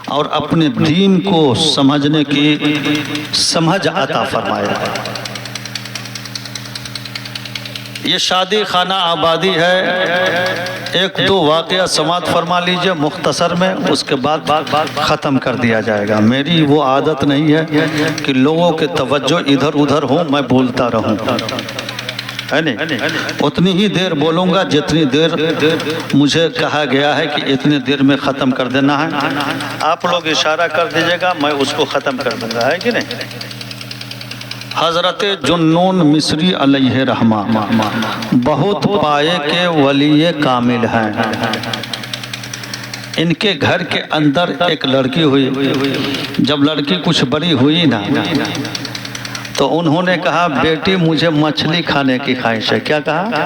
اور اپنے دین کو سمجھنے کی سمجھ عطا فرمائے۔ یہ شادی خانہ آبادی ہے، ایک دو واقعہ سماعت فرما لیجئے مختصر میں، اس کے بعد ختم کر دیا جائے گا۔ میری وہ عادت نہیں ہے کہ لوگوں کے توجہ ادھر ادھر ہوں میں بولتا رہوں، ہے نہیں؟ اتنی ہی دیر بولوں گا جتنی دیر مجھے کہا گیا ہے کہ اتنی دیر میں ختم کر دینا ہے۔ آپ لوگ اشارہ کر دیجئے گا، میں اس کو ختم کر دوں گا، ہے کہ نہیں؟ حضرت جنون مصری علیہ رحمہ بہت پائے کے ولی کامل ہیں۔ ان کے گھر کے اندر ایک لڑکی ہوئی، جب لڑکی کچھ بڑی ہوئی نا تو انہوں نے کہا بیٹی مجھے مچھلی کھانے کی خواہش ہے۔ کیا کہا؟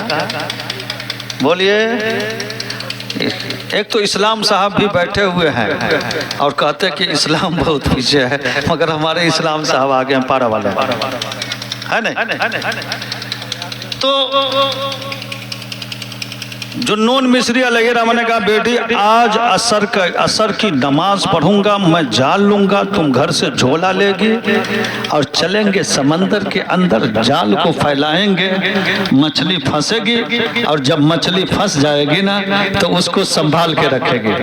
بولیے۔ ایک تو اسلام صاحب بھی بیٹھے ہوئے ہیں اور کہتے کہ اسلام بہت پیچھے ہے، مگر ہمارے اسلام صاحب آگے ہیں، پارا والے ہے نہیں؟ تو جنون مصری علیہ رحمہ نے کہا بیٹی آج عصر کی نماز پڑھوں گا، میں جال لوں گا، تم گھر سے جھولا لے گی اور چلیں گے سمندر کے اندر، جال کو پھیلائیں گے، مچھلی پھنسے گی اور جب مچھلی پھنس جائے گی نا تو اس کو سنبھال کے رکھے گی۔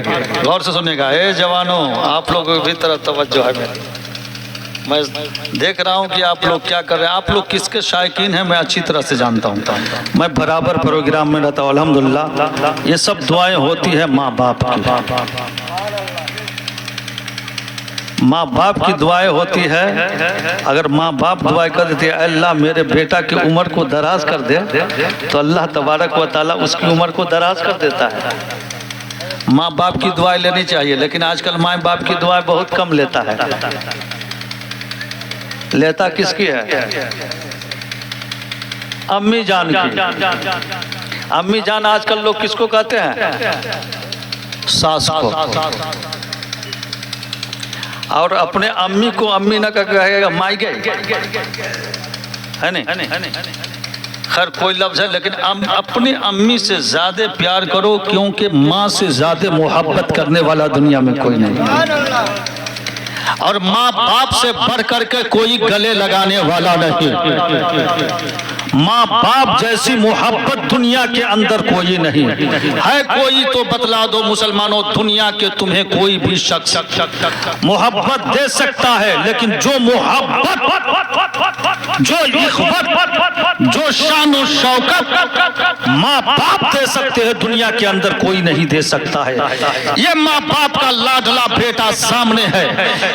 غور سے سنیے گا، اے جوانوں آپ لوگوں کی طرف توجہ ہے میری، میں دیکھ رہا ہوں کہ آپ لوگ کیا کر رہے ہیں، آپ لوگ کس کے شائقین ہیں میں اچھی طرح سے جانتا ہوں، میں برابر پروگرام میں رہتا ہوں الحمدللہ۔ یہ سب دعائیں ہوتی ہیں ماں باپ کی، ماں باپ کی دعائیں ہوتی ہے۔ اگر ماں باپ دعائیں کر دیتے ہیں اللہ میرے بیٹا کی عمر کو دراز کر دے تو اللہ تبارک و تعالیٰ اس کی عمر کو دراز کر دیتا ہے۔ ماں باپ کی دعائیں لینی چاہیے، لیکن آج کل ماں باپ کی دعائیں بہت کم لیتا ہے۔ لیتا کس کی ہے؟ امی جان کی۔ امی جان آج کل لوگ کس کو کہتے ہیں؟ ساس کو۔ اور اپنے امی کو امی نہ کہے گا مائی گئی، ہے نہیں؟ خیر کوئی لفظ ہے، لیکن اپنی امی سے زیادہ پیار کرو، کیونکہ ماں سے زیادہ محبت کرنے والا دنیا میں کوئی نہیں، اور ماں باپ سے بڑھ کر کے کوئی گلے لگانے والا نہیں۔ ماں باپ جیسی محبت دنیا کے اندر کوئی نہیں ہے۔ کوئی تو بتلا دو مسلمانوں، دنیا کے تمہیں کوئی بھی شخص محبت دے سکتا ہے، لیکن جو محبت، جو اخوت، جو شان و شوکت ماں باپ دے سکتے ہیں دنیا کے اندر کوئی نہیں دے سکتا ہے۔ یہ ماں باپ کا لاڈلا بیٹا سامنے ہے،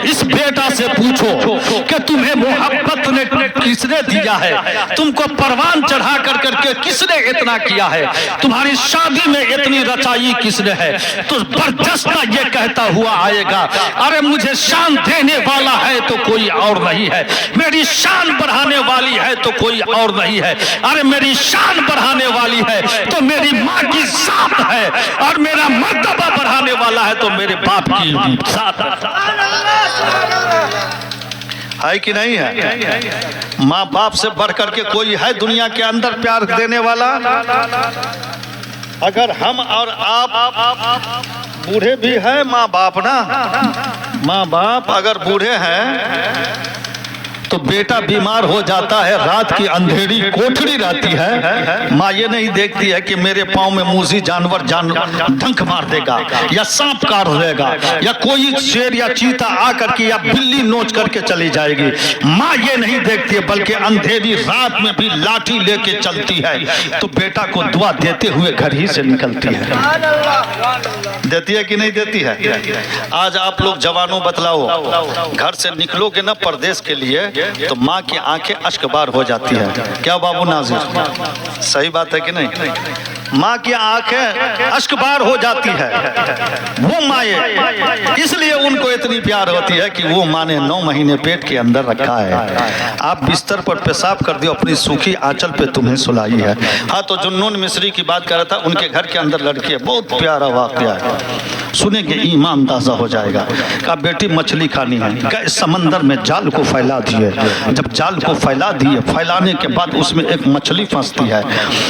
اس بیٹا سے پوچھو کہ تمہیں محبت نے کس نے دیا ہے، تم کو پروان چڑھا کر کے کس نے اتنا کیا ہے، تمہاری شادی میں اتنی رچائی کس نے ہے، تو برجستہ یہ کہتا ہوا آئے گا ارے مجھے شان دینے والا ہے تو کوئی اور نہیں ہے، میری شان بڑھانے والی ہے تو کوئی اور نہیں ہے، ارے میری شان بڑھانے والی ہے تو میری ماں کی ذات ہے، اور میرا مرتبہ بڑھانے والا ہے تو میرے باپ کی ذات ہے کہ نہیں ہے؟ ماں باپ سے بڑھ کر کے کوئی ہے دنیا کے اندر پیار دینے والا؟ اگر ہم اور آپ بوڑھے بھی ہیں، ماں باپ نا، ماں باپ اگر بوڑھے ہیں تو بیٹا بیمار ہو جاتا ہے، رات کی اندھیری کوٹھڑی رہتی ہے، ماں یہ نہیں دیکھتی ہے کہ میرے پاؤں میں موذی جانور ڈنک مار دے گا یا سانپ کاٹ دے گا یا کوئی شیر یا چیتا آ کر کے یا بلی نوچ کر کے چلی جائے گی، ماں یہ نہیں دیکھتی ہے، بلکہ اندھیری رات میں بھی لاٹھی لے کے چلتی ہے تو بیٹا کو دعا دیتے ہوئے گھر ہی سے نکلتی ہے۔ دیتی ہے کہ نہیں دیتی ہے؟ آج آپ لوگ جوانوں بتلاؤ، گھر سے نکلو گے نا پردیس کے لیے تو ماں کی آنکھیں اشک بار ہو جاتی ہے، کیا بابو ناظر صحیح بات ہے کہ نہیں؟ ماں کی آنکھیں اشک بار ہو جاتی ہے، وہ مائیں اس لیے ان کو اتنی پیار ہوتی ہے کہ وہ ماں نے 9 مہینے پیٹ کے اندر رکھا ہے، آپ بستر پر پیشاب کر دیو اپنی سوکھی آنچل پہ تمہیں سلائی ہے۔ ہاں تو جنون مصری کی بات کر رہا تھا، ان کے گھر کے اندر لڑکی ہے، بہت پیارا واقعہ ہے، سنیں گے ایمان تازہ ہو جائے گا۔ کہا بیٹی مچھلی کھانی ہے، کہ اس سمندر میں جال کو پھیلا دیے، جب جال کو پھیلا دیے، پھیلانے کے بعد اس میں ایک مچھلی پھنستی ہے،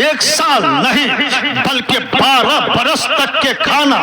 1 سال نہیں، بلکہ 12 برس تک کے کھانا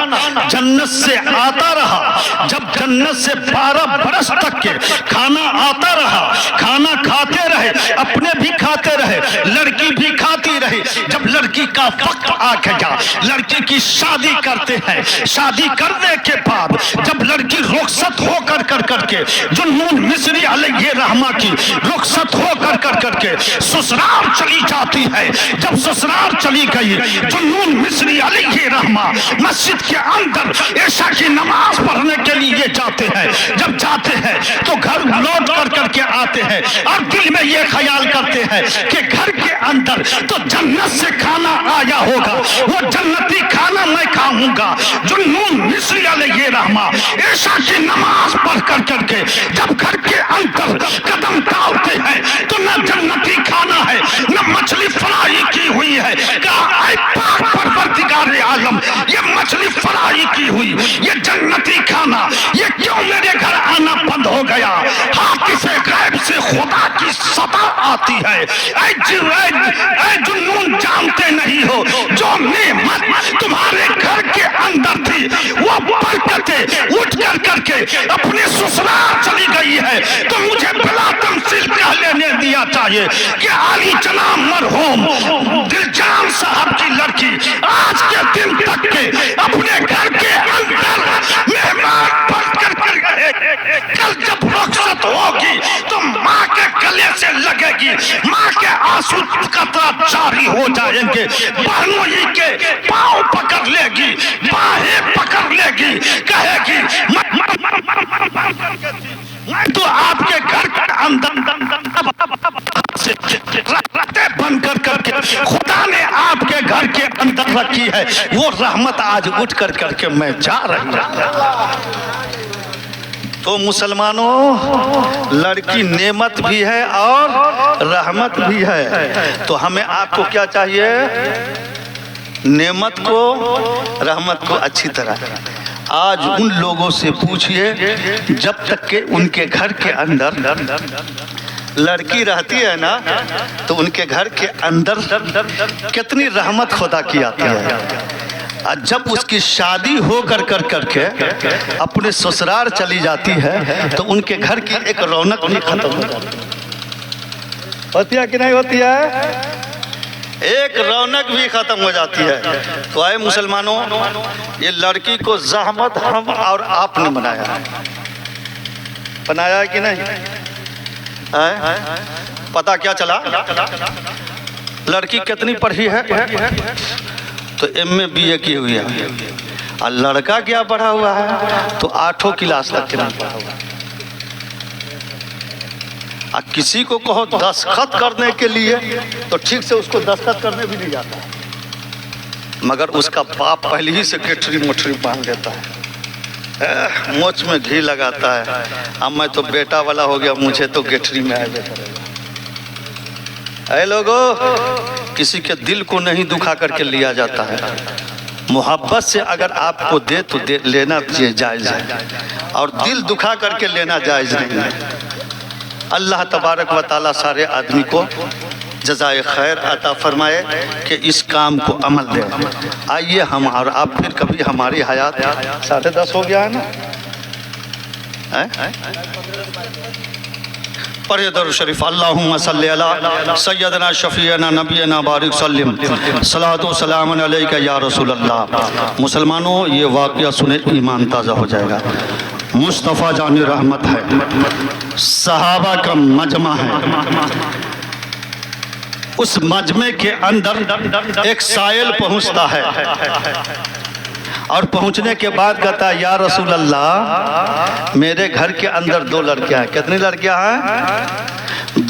جنت سے آتا رہا۔ جب جنت سے 12 برس تک کے کھانا آتا رہا، کھانا کھاتے رہے، اپنے بھی کھاتے رہے، لڑکی بھی کھاتی رہی۔ جب لڑکی کا وقت آ گیا، لڑکی کی شادی کرتے ہیں، شادی کرنے کے بعد جب لڑکی رخصت ہو کر کے جنون مصری علیہ رحمہ کی رخصت ہو کر کے سسرال چلی جاتی ہے، جب سسرال چلی گئی، جنون مصری علیہ رحمہ مسجد کے اندر عشاء کی نماز پڑھنے کے لیے جاتے ہیں۔ جب جاتے ہیں تو گھر لوٹ کر کے آتے ہیں اور دل میں یہ خیال کرتے ہیں کہ گھر کے اندر تو جنت سے کھانا آیا ہوگا، وہ جنتی کھانا میں کھاؤں گا۔ جنون مصری علیہ رحمہ عشاء کی نماز پڑھ کر کے جب گھر کے اندر قدم ڈالتے ہیں تو نہ جنتی کھانا ہے، نہ مچھلی فرائی کی ہوئی ہے۔ کہا اے پاک پروردگار عالم، یہ مچھلی فرائی کی ہوئی، یہ جنتی کھانا، یہ کیوں میرے گھر آنا بند ہو گیا؟ حافظ غیب سے خدا کی صدا آتی ہے۔ اے جنون، جانتے نہیں ہو جو نعمت تمہارے گھر کے اندر تھی وہ برکتیں اٹھ کر کے اپنے سسرال چلی گئی ہے، تو مجھے بلا تمثیل کہہ لینے دیا چاہیے کہ عالی جناب مرحوم دلجان صاحب کی لڑکی آج کے دن تک کے اپنے گھر کے اندر مہمان بن کر گئے، کل جب رخصت ہوگی تو ماں کے گلے سے لگے گی، ماں کے آنسو قطرہ جاری ہو جائیں گے، بہنوں ہی کے پاؤں پکڑ لے گی، باہیں پکڑ لے گی، کہے گی میں تو آپ کے گھر کے اندر بن کر کے خدا نے آپ کے گھر کے اندر رکھی ہے، وہ رحمت آج اٹھ کر کے میں جا رہی ہوں۔ تو مسلمانوں، لڑکی نعمت بھی ہے اور رحمت بھی ہے، تو ہمیں آپ کو کیا چاہیے؟ نعمت کو، رحمت کو اچھی طرح۔ آج ان لوگوں سے پوچھئے جب تک کہ ان کے گھر کے اندر لڑکی رہتی ہے نا تو ان کے گھر کے اندر کتنی رحمت خدا کی آتی ہے، اور جب اس کی شادی ہو کر کے اپنے سسرال چلی جاتی ہے تو ان کے گھر کی ایک رونق بھی ختم ہو جاتی ہے۔ ہوتی ہے کہ نہیں ہوتی ہے؟ ایک رونق بھی ختم ہو جاتی ہے۔ تو آئے مسلمانوں، یہ لڑکی کو زحمت ہم اور آپ نے بنایا کہ نہیں؟ پتہ کیا چلا؟ لڑکی کتنی پڑھی ہے؟ تو ایم بی اے کی ہوئی ہے، اور لڑکا کیا پڑھا ہوا ہے؟ تو 8 کلاس تک کے نہیں پڑھا ہوا ہے۔ کسی کو کہو دستخط کرنے کے لیے تو ٹھیک سے اس کو دستخط کرنے بھی نہیں جاتا، مگر اس کا باپ پہلے ہی سے گٹھری مٹھری باندھ دیتا ہے، مونچھ میں گھی لگاتا ہے، اب میں تو بیٹا والا ہو گیا، مجھے تو گٹھری میں آئے بیٹا رہے۔ اے لوگو، کسی کے دل کو نہیں دکھا کر کے لیا جاتا ہے، محبت سے اگر آپ کو دے تو لینا جائز ہے، اور دل دکھا کر کے لینا جائز نہیں ہے۔ اللہ تبارک و تعالیٰ سارے آدمی کو جزائے خیر عطا فرمائے کہ اس کام کو عمل دے۔ آئیے ہم اور آپ پھر کبھی ہماری حیات 10:30 ہو گیا ہے نا، پڑھے درود شریف۔ اللہم صلی علی سیدنا شفیعنا نبینا بارک سلم، صلاۃ و سلام علیک یا رسول اللہ۔ مسلمانوں، یہ واقعہ سنے ایمان تازہ ہو جائے گا۔ مصطفیٰ جان رحمت ہے، صحابہ کا مجمع ہے، اس مجمع کے اندر ایک سائل پہنچتا ہے، اور پہنچنے کے بعد کہتا ہے یا رسول اللہ، میرے گھر کے اندر 2 لڑکیاں ہیں۔ کتنی لڑکیاں ہیں؟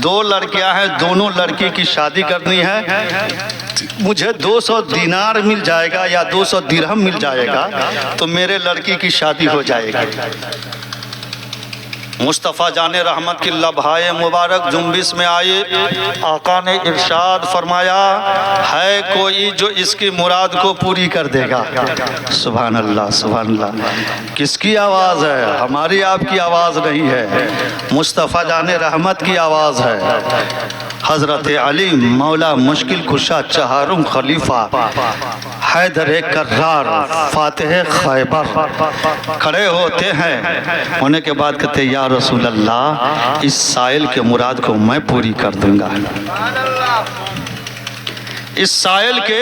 2 لڑکیاں ہیں، دونوں لڑکی کی شادی کرنی ہے، مجھے 200 دینار مل جائے گا یا 200 درہم مل جائے گا تو میرے لڑکی کی شادی ہو جائے گی۔ مصطفیٰ جان رحمت کی لبھائے مبارک جنبش میں آئی، آقا نے ارشاد فرمایا ہے کوئی جو اس کی مراد کو پوری کر دے گا۔ سبحان اللہ، سبحان اللہ۔ کس کی آواز ہے؟ ہماری آپ کی آواز نہیں ہے، مصطفیٰ جان رحمت کی آواز ہے۔ حضرت علی مولا مشکل کشا چہارم خلیفہ حیدر کرار فاتح خیبر کھڑے ہوتے ہیں، ہونے کے بعد کہتے ہیں یا رسول اللہ اس سائل کے مراد کو میں پوری کر دوں گا، اس سائل کے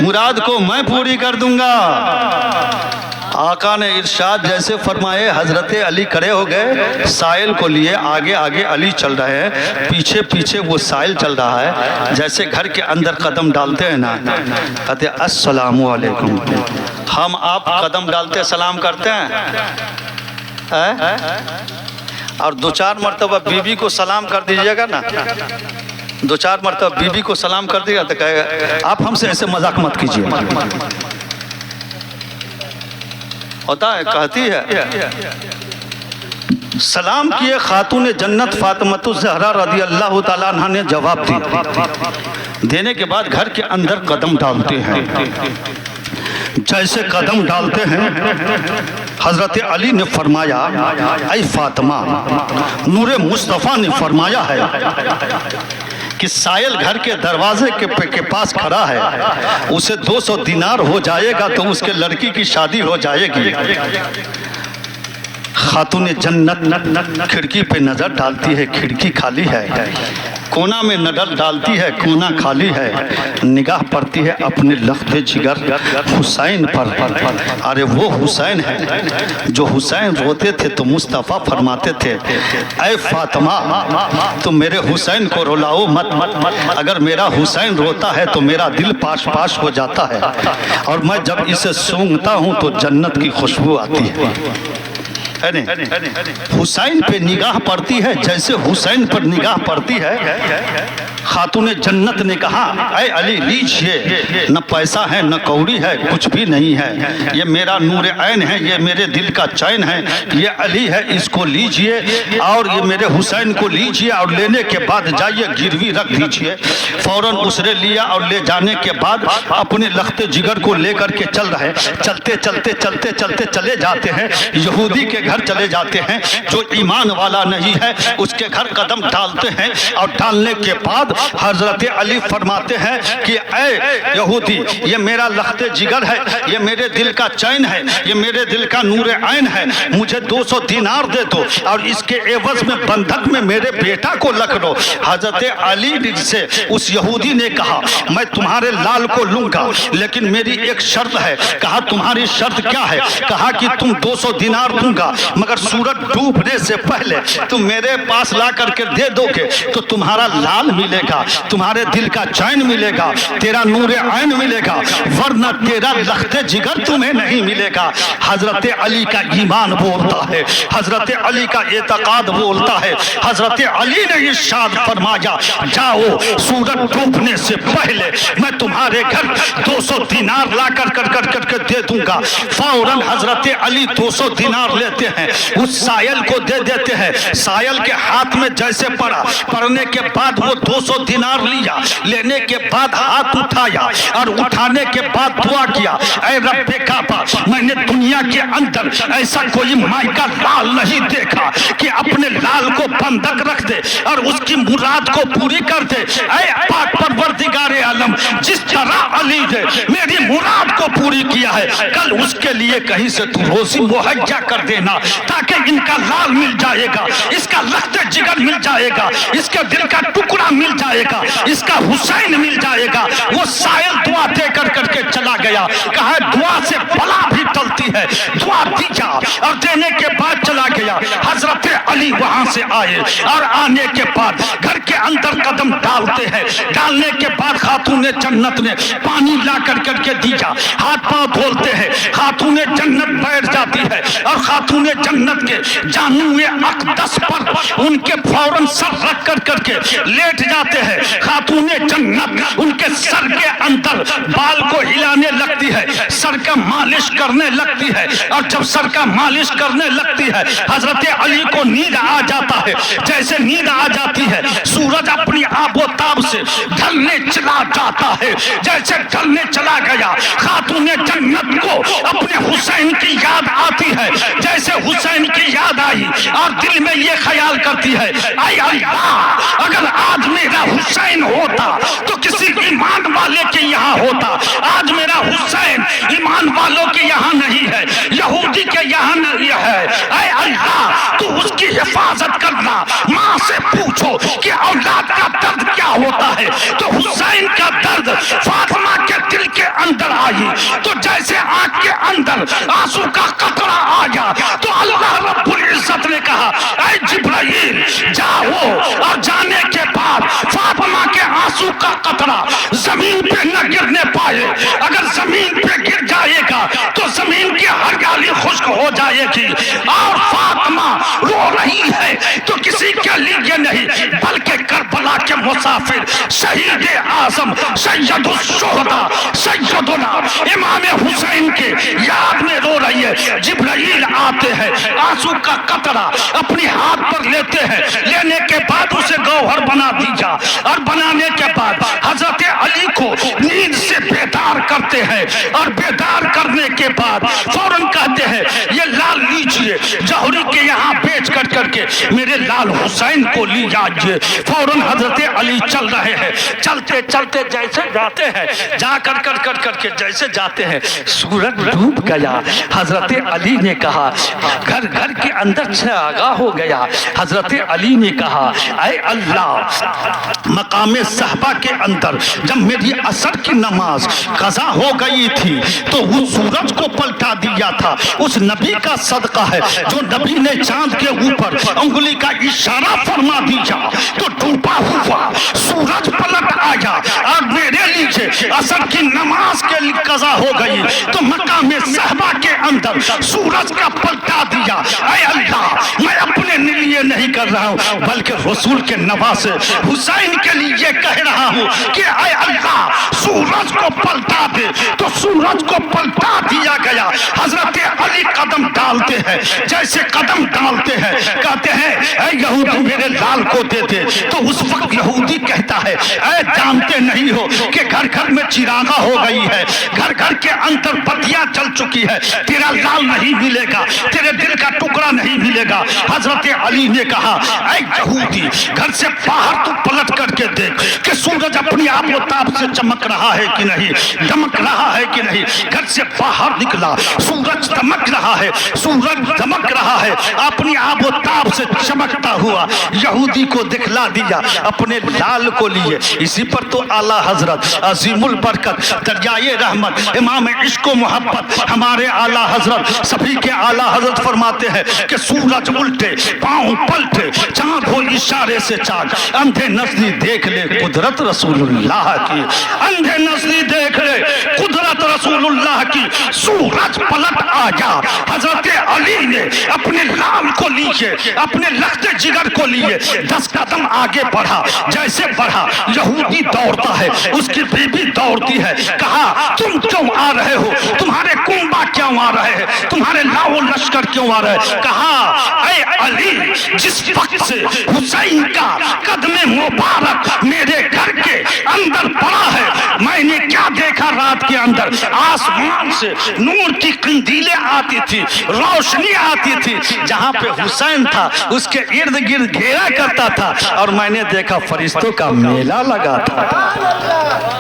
مراد کو میں پوری کر دوں گا۔ آقا نے ارشاد جیسے فرمائے، حضرت علی کھڑے ہو گئے، سائل کو لیے آگے آگے علی چل رہے ہیں، پیچھے پیچھے وہ سائل چل رہا ہے۔ جیسے گھر کے اندر قدم ڈالتے ہیں نا، کہتے ہیں السلام علیکم، ہم آپ قدم ڈالتے سلام کرتے ہیں، اور دو چار مرتبہ بی بی کو سلام کر دیجئے گا نا، دو چار مرتبہ بی بی کو سلام کر دیجئے گا تو کہے گا آپ ہم سے ایسے مذاق مت کیجئے۔ ہوتا ہے، کہتی ہے سلام کیے خاتون جنت فاطمۃ الزہرا رضی اللہ تعالیٰ عنہ نے جواب دی، دینے کے بعد گھر کے اندر قدم ڈالتے ہیں۔ جیسے قدم ڈالتے ہیں حضرت علی نے فرمایا اے فاطمہ، نور مصطفیٰ نے فرمایا ہے کہ سائل گھر کے دروازے کے پاس کھڑا ہے، اسے 200 دینار ہو جائے گا تو اس کے لڑکی کی شادی ہو جائے گی۔ خاتون جنت کھڑکی پہ نظر ڈالتی ہے، کھڑکی خالی ہے، کونا میں نظر ڈالتی ہے، کونا خالی ہے، نگاہ پڑتی ہے اپنے لخت جگر حسین پر، ارے وہ حسین ہے جو حسین روتے تھے تو مصطفیٰ فرماتے تھے اے فاطمہ تم میرے حسین کو رلاؤ مت، اگر میرا حسین روتا ہے تو میرا دل پاش پاش ہو جاتا ہے، اور میں جب اسے سونگتا ہوں تو جنت کی خوشبو آتی ہے۔ حسین پہ نگاہ پڑتی ہے، جیسے حسین پر نگاہ پڑتی ہے خاتون جنت نے کہا اے علی لیجئے، نہ پیسہ ہے نہ کوڑی ہے، کچھ بھی نہیں ہے، یہ میرا نور عین ہے، یہ میرے دل کا چین ہے، یہ علی ہے، اس کو لیجئے اور یہ میرے حسین کو لیجئے اور لینے کے بعد جائیے گروی رکھ دیجئے۔ فوراً اسرے لیا اور لے جانے کے بعد اپنے لخت جگر کو لے کر کے چل رہے، چلتے چلتے چلتے چلتے چلے جاتے ہیں، یہودی کے گھر چلے جاتے ہیں، جو ایمان والا نہیں ہے اس کے گھر قدم ڈالتے ہیں، اور ڈالنے کے بعد حضرت علی فرماتے ہیں کہ اے یہودی یہ میرا لخت جگر ہے، یہ میرے دل کا چین ہے، یہ میرے دل کا نور عین ہے، مجھے 200 دینار دے دو اور اس کے عوض میں بندھک میں میرے بیٹا کو رکھ دو۔ حضرت علی سے اس یہودی نے کہا میں تمہارے لال کو لوں گا لیکن میری ایک شرط ہے۔ کہا تمہاری شرط کیا ہے؟ کہا کہ تم 200 دینار دوں گا مگر سورج ڈوبنے سے پہلے تم میرے پاس لا کر کے دے دو گے تو تمہارا لال ملے گا، تمہارے دل کا چین ملے گا، تیرا نور عین ملے گا، ورنہ تیرا لخت جگر تمہیں نہیں ملے گا۔ حضرت علی کا ایمان بولتا ہے، حضرت علی کا اعتقاد بولتا ہے۔ حضرت علی نے ارشاد فرمایا جاؤ سورج ڈوبنے سے پہلے میں تمہارے گھر 200 دینار لا کر کے دے دوں گا۔ فوراً حضرت علی 200 دینار لیتے ہیں، اس سائل کو دے دیتے ہیں، سائل کے ہاتھ میں جیسے پڑا، پڑنے کے بعد وہ 200 دینار لیا، لینے کے بعد ہاتھ اٹھایا اور اٹھانے کے بعد دعا کیا اے رب کعبہ میں نے دنیا کے اندر ایسا کوئی مائی کا لال نہیں دیکھا کہ اپنے لال کو بندھک رکھ دے اور اس کی مراد کو پوری کر دے۔ اے پاک پروردگار عالم جس طرح علی نے میری مراد کو پوری کیا ہے کل اس کے لیے کہیں سے تو روزی مہیا کر دینا تاکہ ان کا لال مل جائے گا، اس کا لخت جگر مل جائے گا، اس کے دل کا ٹکڑا مل جائے گا، اس کا حسین مل جائے گا۔ وہ سائل دعا دے کر کے چلا گیا، کہا دعا سے بلا بھی ٹلتی ہے، دعا دیا اور دینے کے بعد چلا گیا۔ حضرت علی وہاں سے آئے اور آنے کے بعد گھر کے اندر قدم ڈالتے ہیں، ڈالنے کے بعد خاتون جنت نے پانی لا کر کے دیا، ہاتھ پاؤں دھولتے ہیں، خاتون جنت بیٹھ جاتی ہے اور خاتون جنت کے جانوئے اقدس پر ان کے فوراً سر رکھ کر کے لیٹ جاتے ہیں۔ خاتون جنت ان کے سر کے اندر بال کو ہلانے لگتی ہے، سر کا مالش کرنے لگتی ہے، اور جب سر کا مالش کرنے لگتی ہے حضرت علی کو نیند آ جاتا ہے۔ جیسے نیند آ جاتی ہے سورج اپنی آب و تاب سے ڈھلنے چلا جاتا ہے، جیسے ڈھلنے چلا گیا خاتون جنت کو اپنے حسین کی یاد آتی ہے۔ جیسے حسین کی یاد آئی رہی اور دل میں یہ خیال کرتی ہے اے اللہ اگر آج میرا حسین ہوتا تو کسی ایمان والے کے یہاں ہوتا، آج میرا حسین ایمان والوں کے یہاں نہیں ہے، یہودی کے یہاں نہیں ہے، اے اللہ تو اس کی حفاظت کرنا۔ ماں سے پوچھو کہ اولاد کا درد کیا ہوتا ہے، تو حسین کا درد فاطمہ کے دل کے اندر آئی تو جیسے آنکھ کے اندر آنسو کا قطرہ آیا تو اللہ رب العزت نے کہا اے جبرائیل جاؤ، اور جانے کے بعد فاطمہ کے آنسو کا قطرہ زمین پہ نہ گرنے پائے، اگر زمین پہ گر جائے گا تو زمین کی ہریالی خشک ہو جائے گی، اور فاطمہ رو رہی ہے تو کسی کے لیے نہیں بلکہ کربلا کے مسافر شہید اعظم سید الشہداء سیدنا امام حسین کے یاد میں رو رہی ہے۔ جبرائیل آتے ہیں، آنسو کا قطرہ اپنی ہاتھ پر لیتے ہیں، لینے کے بعد اسے گوہر بنا دیا، اور بنانے کے بعد حضرت علی کو نیند سے بیدار کرتے ہیں، اور بیدار کرنے کے بعد فوراً کہتے ہیں یہ لال لیجئے، جوہری کے یہاں بیچ کر کے میرے لال حسین کو لی جائیے۔ فوراً حضرت علی چل رہے ہیں، چلتے چلتے جیسے جاتے ہیں، جا کر کے جیسے جاتے ہیں سورج ڈوب گیا۔ حضرت علی نے کہا گھر گھر کے اندر سے آگاہ ہو گیا۔ حضرت علی نے کہا اے اللہ مقام صحبہ کے اندر جب میری عصر کی نماز قضا ہو گئی تھی تو وہ سورج کو پلٹا دیا تھا، اس نبی کا صدقہ ہے جو نبی نے چاند کے اوپر انگلی کا اشارہ فرما دیا تو ڈوبا ہوا سورج پلٹ آیا، اور میرے لیے عصر کی نماز کے لیے قضا ہو گئی تو مقام صحبہ کے اندر سورج کا پلٹا دیا۔ اے اللہ میں اپنے لیے نہیں کر رہا ہوں بلکہ رسول کے نواسے حسین کے لیے کہہ رہا ہوں کہ اے اللہ سورج کو پلٹا دے، تو سورج کو پلٹا دیا گیا۔ حضرت علی قدم ڈالتے ہیں، جیسے قدم ڈالتے ہیں کہتے ہیں اے یہودی میرے لال کو دے دے، تو اس وقت یہودی کہتا ہے اے جانتے نہیں ہو کہ گھر گھر میں چراغاں ہو گئی ہے، گھر گھر کے اندر بتیاں چل چکی ہے، تیرا لال نہیں ملے گا، تیرے دل کا ٹکڑا نہیں ملے گا۔ حضرت علی نے کہا اے یہودی گھر سے باہر تو پلٹ کر کے دیکھ کہ سورج اپنی آب و تاب سے چمک رہا ہے کہ نہیں، دمک رہا ہے کہ نہیں۔ گھر سے باہر نکلا، سورج دمک رہا ہے، سورج دمک رہا ہے اپنی آب و تاب سے چمکتا ہوا، یہودی کو دکھلا دیا اپنے لال کو لیے۔ اسی پر تو اعلیٰ حضرت عظیم البرکت دریائے رحمت امام عشق و محبت ہمارے اعلیٰ حضرت سبھی کے اعلیٰ حضرت فرماتے ہیں کہ سورج الٹے پاؤں پلٹے چاند ہو اشارے سے چاک، اندھے نظری دیکھ لے قدرت رسول اللہ کی، اندھے نظری دیکھ لے قدرت رسول اللہ کی۔ سورج پلٹ آیا، حضرت علی نے اپنے لال کو لیے، اپنے لخت جگر کو لیے 10 قدم آگے بڑھا، جیسے بڑھا یہودی دوڑتا ہے، اس کی بیوی دوڑتی ہے، کہا تم کیوں آ رہے ہو، تمہارے کنبا کیوں آ رہے ہیں، تمہارے لاؤ لشکر کیوں آ رہے ہیں؟ کہا اے علی جس وقت سے حسین کا قدم مبارک میرے گھر کے اندر پڑا ہے، میں نے کیا دیکھا رات کے اندر، آسمان سے نور کی قندیلیں آتی تھی، روشنی آتی تھی، جہاں پہ حسین تھا اس کے ارد گرد گھیرا کرتا تھا، اور میں نے دیکھا فرشتوں کا میلہ لگا تھا۔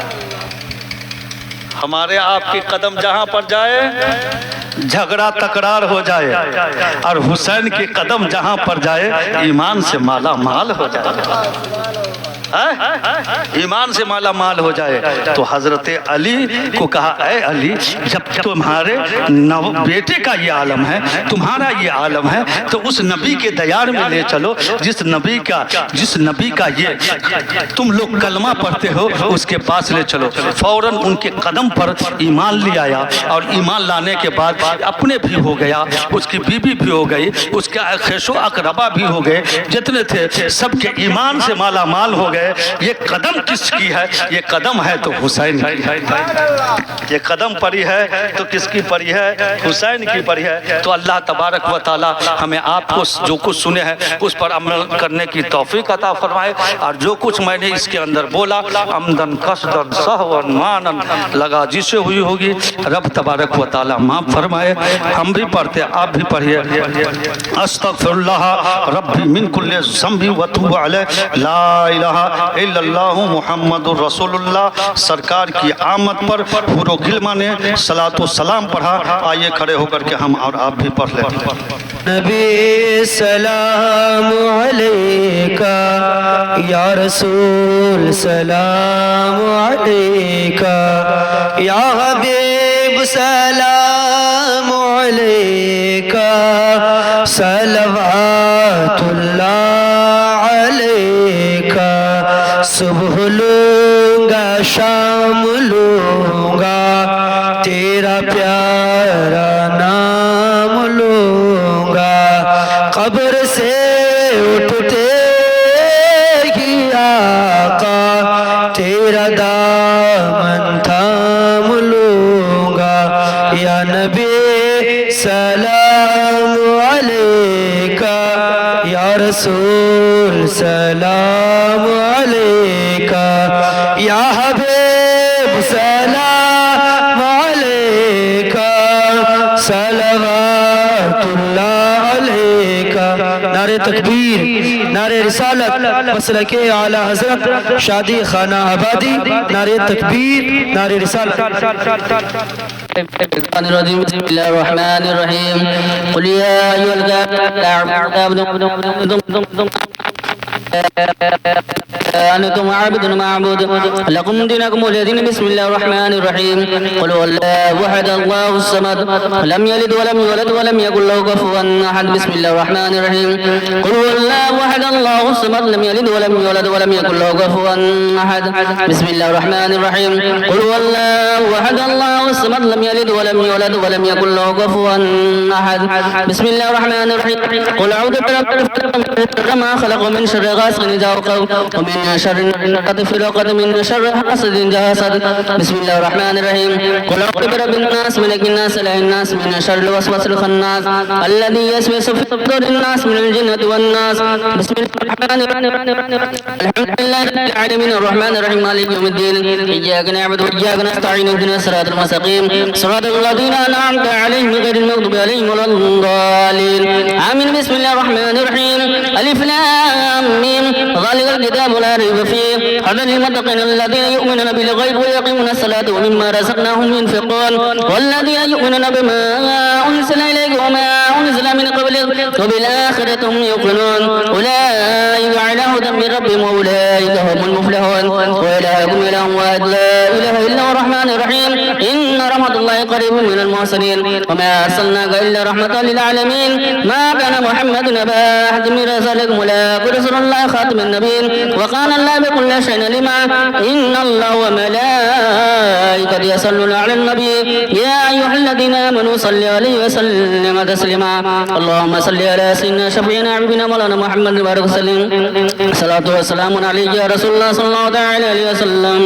ہمارے آپ کی قدم جہاں پر جائے جھگڑا تکرار ہو جائے، اور حسین کی قدم جہاں پر جائے ایمان سے مالا مال ہو جائے، ایمان سے مالا مال ہو جائے۔ تو حضرت علی کو کہا اے علی جب تمہارے بیٹے کا یہ عالم ہے، تمہارا یہ عالم ہے، تو اس نبی کے دیار میں لے چلو جس نبی کا یہ تم لوگ کلمہ پڑھتے ہو، اس کے پاس لے چلو۔ فوراً ان کے قدم پر ایمان لے آیا، اور ایمان لانے کے بعد اپنے بھی ہو گیا، اس کی بیوی بھی ہو گئی، اس کا خیش و اقربا بھی ہو گئے، جتنے تھے سب کے ایمان سے مالا مال ہو گئے۔ گئے یہ قدم کس کی ہے؟ یہ قدم ہے تو حسین کی، یہ قدم پڑی ہے تو کس کی پڑی ہے؟ حسین کی پڑی ہے۔ تو اللہ تبارک و تعالی ہمیں آپ کو جو کچھ سنے ہیں اس پر عمل کرنے کی توفیق عطا فرمائے، اور جو کچھ میں نے اس کے اندر بولا عمدن قصدن سہون مانن لگا جسے ہوئی ہوگی رب تبارک و تعالی معاف فرمائے۔ ہم بھی پڑھتے آپ بھی پڑھیے، استغفر اللہ ربی من کل ذنب واتوب علیہ، لا الہ الا اللہ محمد رسول اللہ۔ سرکار کی آمد پر حور و غلماں نے صلاۃ و سلام پڑھا۔ آئیے کھڑے ہو کر کے ہم اور آپ بھی پڑھ لیں۔ نبی سلام علیکہ یا رسول سلام علیکہ یا حبیب سلام علیکہ صلوات اللہ علیکہ۔ صبح لوں گا شام لوں گا تیرا پیارا نام لوں گا، قبر سے اٹھتے ہی آقا تیرا دامن تھام لوں گا۔ یا نبی سلام علیکہ یا رسول سلام علیکہ یا حبیب سلام علیکہ صلوات اللہ علیکہ۔ نعرہ تکبیر، نعرہ رسالت، مسلک اعلی حضرت شادی خانہ آبادی، نعرہ تکبیر، نعرہ رسالت۔ بسم الله الرحمن الرحيم قل يا أيها الكافرون أنتم عابدون ما أعبد لكم دينكم ولي دين. بسم الله الرحمن الرحيم قل هو الله أحد الله الصمد لم يلد ولم يولد ولم يكن له كفوا أحد. بسم الله الرحمن الرحيم قل هو الله أحد الله الصمد لم يلد ولم يولد ولم يكن له كفوا أحد. بسم الله الرحمن الرحيم قل هو الله أحد الله الصمد لم يلد ولم يولد ولم يكن له كفوا أحد. بسم الله الرحمن الرحيم قل أعوذ برب الفلق من شر ما خلق ومن شر غاسق إذا وقب ومن شر النفاثات في العقد من شر حاسد إذا حسد. بسم الله الرحمن الرحيم قل أعوذ برب الناس ملك الناس إله الناس من شر الوسواس الخناس الذي يوسوس في صدور الناس من الجنة والناس. بسم الله الرحمن الرحيم الحمد لله رب العالمين الرحمن الرحيم مالك يوم الدين إياك نعبد وإياك نستعين اهدنا الصراط المستقيم صراط الذين أنعمت عليهم غير المغضوب عليهم ولا الضالين آمين. بسم الله الرحمن الرحيم ألف لام ميم ذلك الكتاب لا ريب فيه هدى للمتقين الذين يؤمنون بالغيب ويقيمون الصلاة ومما رزقناهم ينفقون والذين يؤمنون بما أنزل إليك وما أنزل من قبلك وبالآخرة هم يوقنون أولئك على هدى من ربهم وأولئك هم المفلحون. وإلهكم إله واحد لا إله إلا هو الرحمن الرحيم إن رحمة الله قريب من المحسنين وما أرسلناك إلا رحمة للعالمين. ما كان محمد أبا أحد من رسولكم ولكن رسول الله خاتم النبيين وكان الله بكل شيء عليما. إن الله وملائكته يصلون على النبي يا أيها الذين آمنوا صلوا عليه وسلم تسليما. اللهم صل على سيدنا شفيعنا حبيبنا مولانا محمد وبارك وسلم. صلاة وسلام عليك يا رسول الله صلى الله عليه وسلم.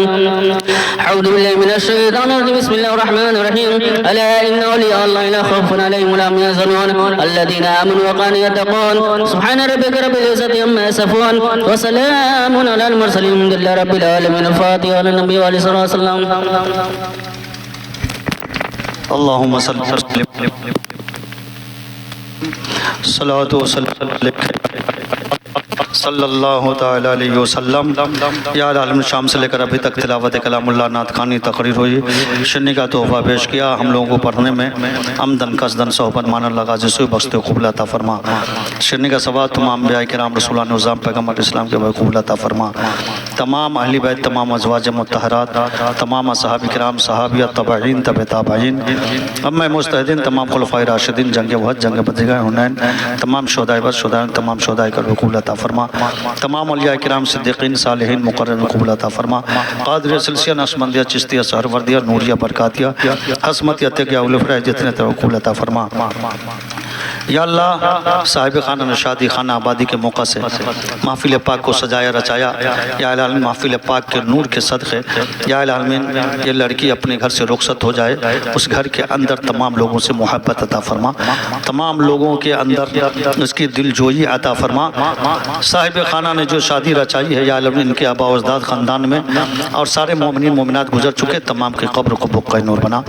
أعوذ بالله من الشيطان الرجيم. بسم الله الرحمن الرحيم ألا إن أولياء الله لا خوف عليهم ولا هم يحزنون الذين آمنوا وكانوا يتقون. سبحان ربك رب العزة عما يصفون وسلام على المرسلين الحمد لله رب العالمين. الفاتحة على النبي وعلى صلى الله عليه وسلم. اللهم صل وسلم صلاۃ و سلام صلی اللہ تعالیٰ علیہ وسلم. یار عالم شام سے لے کر ابھی تک تلاوت کلام اللہ نعت خوانی تقریر ہوئی. شنی کا تحفہ پیش کیا ہم لوگوں کو پڑھنے میں عمدن قصدن صحبت مانن لگا جسے بخشتے قبول عطا فرما. شنی کا ثواب تمام انبیاء کرام رسولان نظام پیغمبر اسلام کے قبول عطا فرما. تمام اہل بیت تمام ازواج مطہرات تمام اصحاب کرام صحابیہ تابعین تبع تابعین امہ مجتہدین تمام خلفائے راشدین جنگ وحد جنگ بدر حنین تمام شہدائے بدر شہدائے تمام شہدائے کا قبول عطا فرما. تمام اولیاء کرام صدیقین صالحین مقررین قبول عطا فرما. قادریہ سلسیہ نقشبندیہ چشتیہ سہروردیہ نوریہ برکاتیہ حسمتیہ تقیہ اولفرہ جتنے قبول عطا فرما. یا اللہ صاحب خانہ نشادی خانہ آبادی کے موقع سے محفل پاک کو سجایا رچایا، یا الہ العالمین محفل پاک کے نور کے صدقے یا الہ العالمین یہ لڑکی اپنے گھر سے رخصت ہو جائے، اس گھر کے اندر تمام لوگوں سے محبت عطا فرما، تمام لوگوں کے اندر اس کی دل جوئی عطا فرما۔ صاحب خانہ نے جو شادی رچائی ہے یا الہ العالمین ان کے آبا و اجداد خاندان میں اور سارے مومنین مومنات گزر چکے، تمام کی قبر کو بقع نور بنا،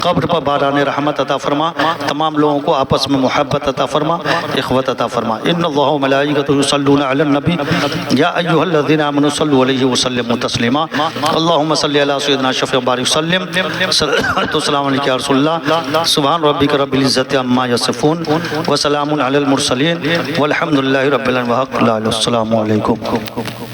قبر پر باران رحمت عطا فرما، تمام لوگوں کو آپس میں محبت عطا فرما، اخوت عطا فرما۔ ان اللہ و ملائکتہ یصلون علی النبی یا ایھا الذین آمنوا صلوا علیہ وسلموا تسلیما، اللہم صلی علی سیدنا شفیع بارک وسلم، صلاۃ والسلام علیک یا رسول اللہ، سبحان ربک رب العزۃ عما یصفون وسلام علی المرسلین والحمد للہ رب العالمین، السلام علیکم۔